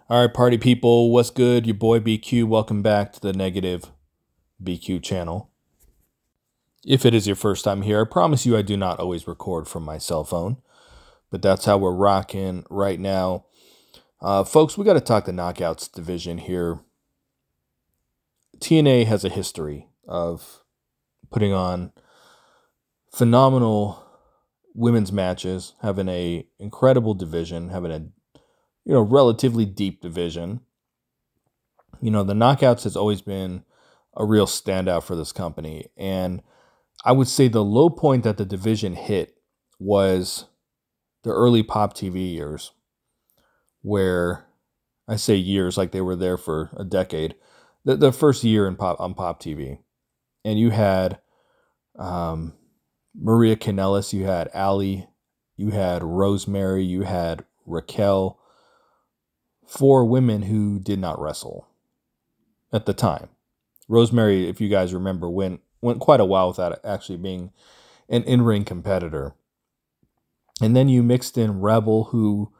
All right, party people, what's good? Your boy BQ. Welcome back to the Negative BQ channel. If it is your first time here, I promise you I do not always record from my cell phone, but that's how we're rocking right now. Folks, we got to talk the Knockouts division here. TNA has a history of putting on phenomenal women's matches, having a incredible division, having a relatively deep division. The Knockouts has always been a real standout for this company. And I would say the low point that the division hit was the early Pop TV years, where I say years like they were there for a decade. The first year on Pop TV. And you had Maria Kanellis, you had Allie, you had Rosemary, you had Raquel. 4 women who did not wrestle at the time. Rosemary, if you guys remember, went quite a while without actually being an in-ring competitor. And then you mixed in Rebel, who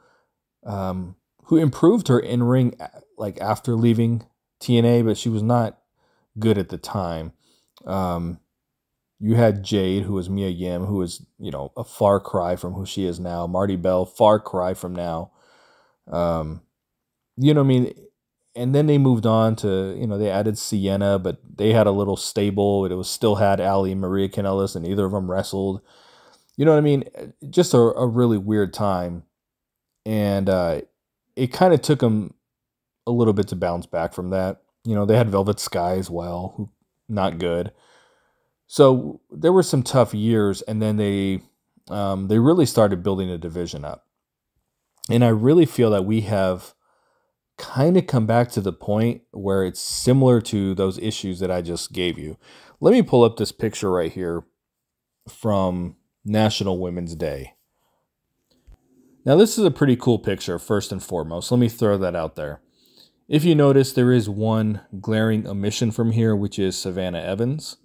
improved her in-ring like after leaving TNA, but she was not good at the time. You had Jade, who was Mia Yim, who was a far cry from who she is now. Marty Bell, far cry from now. You know what I mean? And then they moved on to, they added Sienna, but they had a little stable. It was still had Allie and Maria Kanellis, and neither of them wrestled. You know what I mean? Just a really weird time. And it kind of took them a little bit to bounce back from that. They had Velvet Sky as well, who not good. So there were some tough years, and then they really started building a division up. And I really feel that we have kind of come back to the point where it's similar to those issues that I just gave you. Let me pull up this picture right here from National Women's Day. Now, this is a pretty cool picture, first and foremost. Let me throw that out there. If you notice, there is one glaring omission from here, which is Savannah Evans.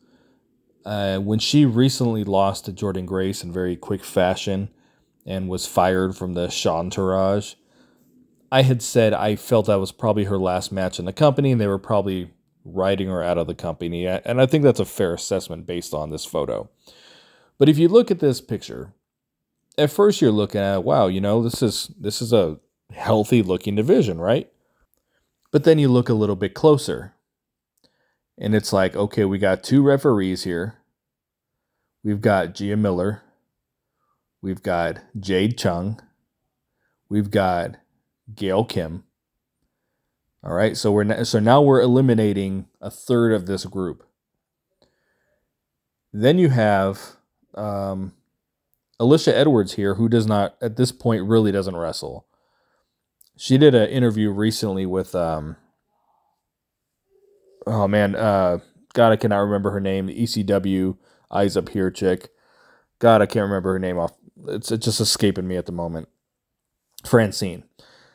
When she recently lost to Jordynne Grace in very quick fashion and was fired from the Entourage, I had said I felt that was probably her last match in the company, and they were probably writing her out of the company. And I think that's a fair assessment based on this photo. But if you look at this picture, at first you're looking at, wow, this is a healthy looking division, right? But then you look a little bit closer, and it's like, okay, we got 2 referees here. We've got Gia Miller. We've got Jade Chung. We've got Gail Kim. All right, so now we're eliminating a third of this group. Then you have Alicia Edwards here, who does not, at this point, really doesn't wrestle. She did an interview recently with God, I cannot remember her name. The ECW Eyes Up Here chick. God, I can't remember her name off. It's just escaping me at the moment. Francine.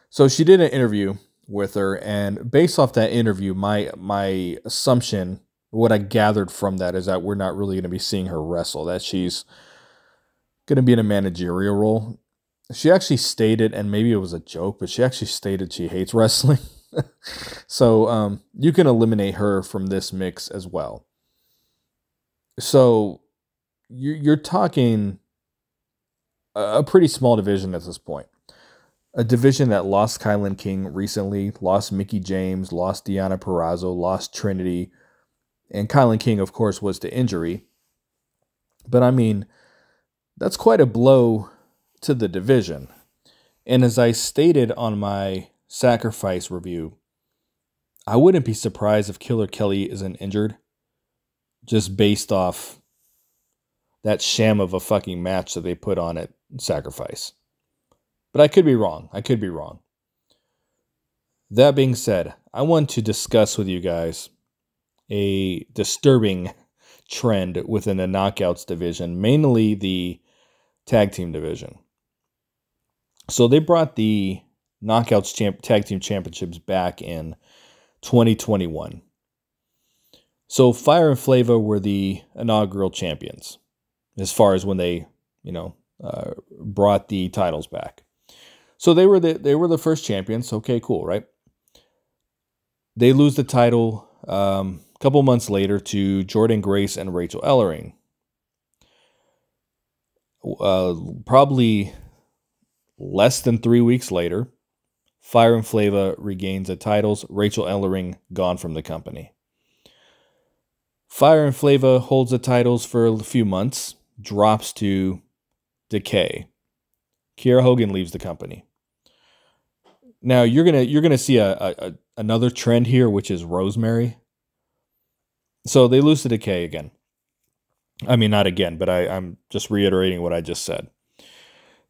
So she did an interview with her, and based off that interview, my assumption, what I gathered from that, is that we're not really going to be seeing her wrestle, that she's going to be in a managerial role. She actually stated, and maybe it was a joke, but she actually stated she hates wrestling. So you can eliminate her from this mix as well. So you're talking a pretty small division at this point. A division that lost Kylan King recently, lost Mickie James, lost Deonna Purrazzo, lost Trinity. And Kylan King, of course, was to injury. But I mean, that's quite a blow to the division. And as I stated on my Sacrifice review, I wouldn't be surprised if Killer Kelly isn't injured, just based off that sham of a fucking match that they put on at Sacrifice. But I could be wrong. That being said, I want to discuss with you guys a disturbing trend within the Knockouts division, mainly the tag team division. So they brought the Knockouts tag team championships back in 2021. So Fire and Flava were the inaugural champions as far as when they, brought the titles back. So they were the first champions. Okay, cool, right? They lose the title a couple months later to Jordynne Grace and Rachel Ellering. Probably less than 3 weeks later, Fire and Flava regains the titles. Rachel Ellering gone from the company. Fire and Flava holds the titles for a few months, drops to Decay. Kiera Hogan leaves the company. Now you're gonna see another trend here, which is Rosemary. So they lose to Decay again. I mean, not again, but I'm just reiterating what I just said.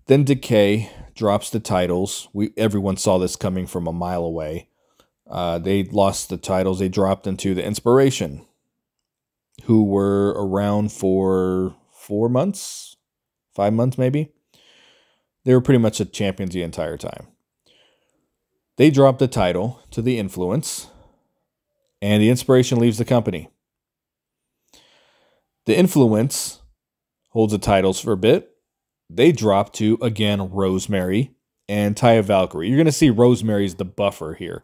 Then Decay drops the titles. Everyone saw this coming from a mile away. They lost the titles. They dropped into the Inspiration, who were around for 4 months, 5 months maybe. They were pretty much the champions the entire time. They dropped the title to the Influence, and the Inspiration leaves the company. The Influence holds the titles for a bit. They drop to, again, Rosemary and Taya Valkyrie. You're going to see Rosemary's the buffer here,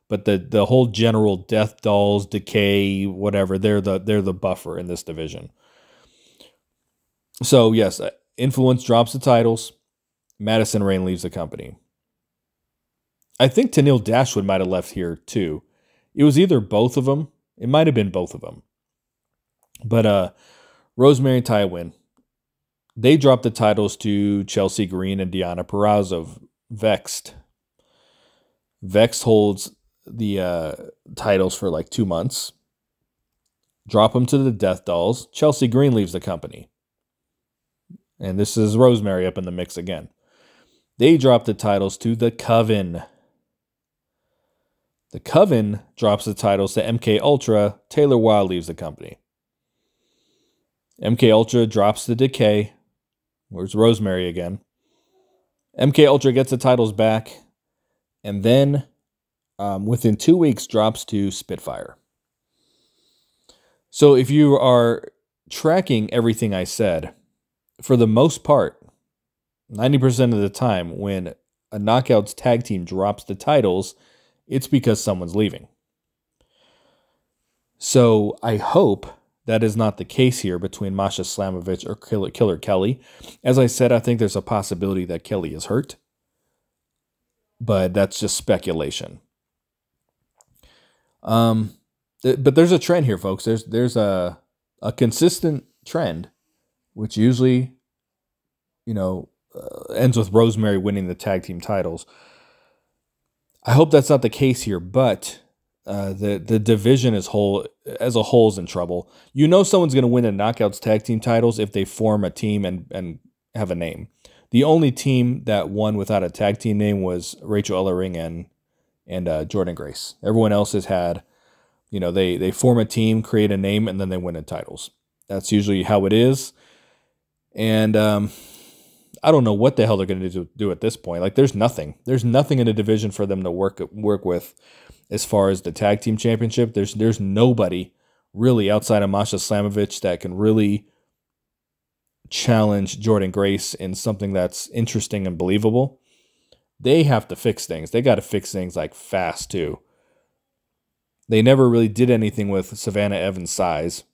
but the whole general Death Dolls, Decay, whatever, they're the buffer in this division. So yes, Influence drops the titles. Madison Rayne leaves the company. I think Tenille Dashwood might have left here too. It was either both of them. It might have been both of them. But Rosemary and Taya win. They dropped the titles to Chelsea Green and Deonna Purrazzo. Vexed. Vexed holds the titles for like 2 months. Drop them to the Death Dolls. Chelsea Green leaves the company. And this is Rosemary up in the mix again. They drop the titles to the Coven. The Coven drops the titles to MK Ultra. Taylor Wilde leaves the company. MK Ultra drops the Decay. Where's Rosemary again? MK Ultra gets the titles back. And then, within 2 weeks, drops to Spitfire. So if you are tracking everything I said, for the most part, 90% of the time when a Knockouts tag team drops the titles, it's because someone's leaving. So I hope that is not the case here between Masha Slamovich or Killer Kelly. As I said, I think there's a possibility that Kelly is hurt, but that's just speculation. But there's a trend here, folks. There's a consistent trend, which usually, ends with Rosemary winning the tag team titles. I hope that's not the case here, but the division as a whole is in trouble. Someone's going to win the Knockouts tag team titles if they form a team and have a name. The only team that won without a tag team name was Rachel Ellering and Jordynne Grace. Everyone else has had, they form a team, create a name, and then they win the titles. That's usually how it is. And I don't know what the hell they're going to do at this point. Like, there's nothing. There's nothing in the division for them to work with as far as the tag team championship. There's nobody really outside of Masha Slamovich that can really challenge Jordynne Grace in something that's interesting and believable. They have to fix things. They got to fix things like fast too. They never really did anything with Savannah Evans' size,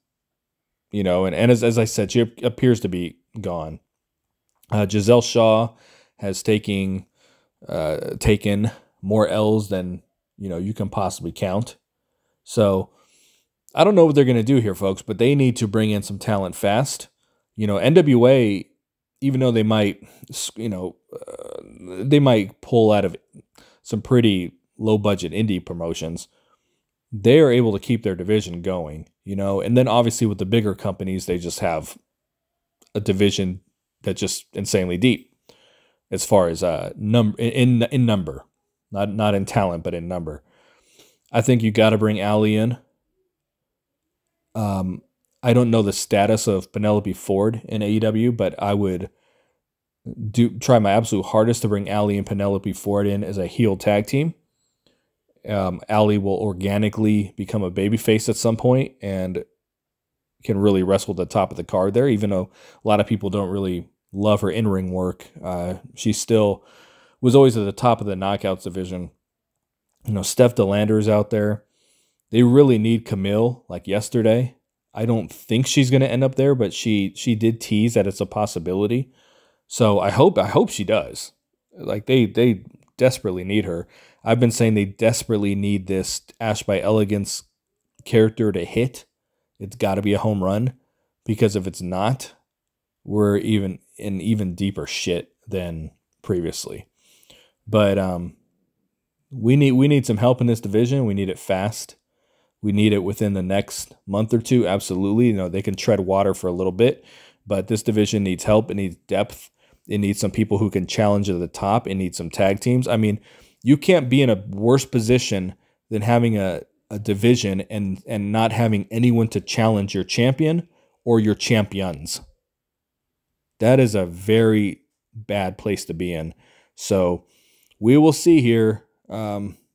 and as I said, she appears to be gone. Giselle Shaw has taken more L's than you can possibly count. So I don't know what they're going to do here, folks, but they need to bring in some talent fast. NWA, even though they might, they might pull out of some pretty low budget indie promotions, they are able to keep their division going. And then obviously with the bigger companies, they just have a division that's just insanely deep as far as in number, not in talent, but in number. I think you got to bring Allie in. I don't know the status of Penelope Ford in AEW, but I would try my absolute hardest to bring Allie and Penelope Ford in as a heel tag team. Allie will organically become a babyface at some point and can really wrestle at the top of the card there, even though a lot of people don't really love her in-ring work. She still was always at the top of the Knockouts division. Steph DeLander is out there. They really need Camille like yesterday. I don't think she's going to end up there, but she did tease that it's a possibility. So I hope she does. Like they desperately need her. I've been saying they desperately need this Ash by Elegance character to hit. It's got to be a home run, because if it's not, we're even deeper shit than previously. But we need some help in this division. We need it fast. We need it within the next month or two. Absolutely. They can tread water for a little bit, but this division needs help. It needs depth. It needs some people who can challenge at the top. It needs some tag teams. I mean, you can't be in a worse position than having a division and not having anyone to challenge your champion or your champions. That is a very bad place to be in. So we will see here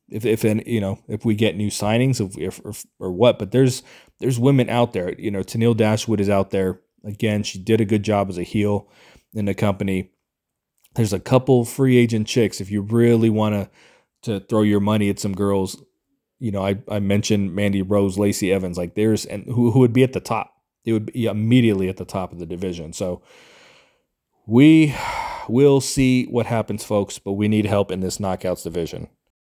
if we get new signings or what. But there's women out there. Tennille Dashwood is out there. Again, she did a good job as a heel in the company. There's a couple free agent chicks if you really want to throw your money at some girls. I mentioned Mandy Rose, Lacey Evans, like who would be at the top. It would be immediately at the top of the division. So we will see what happens, folks, but we need help in this Knockouts division.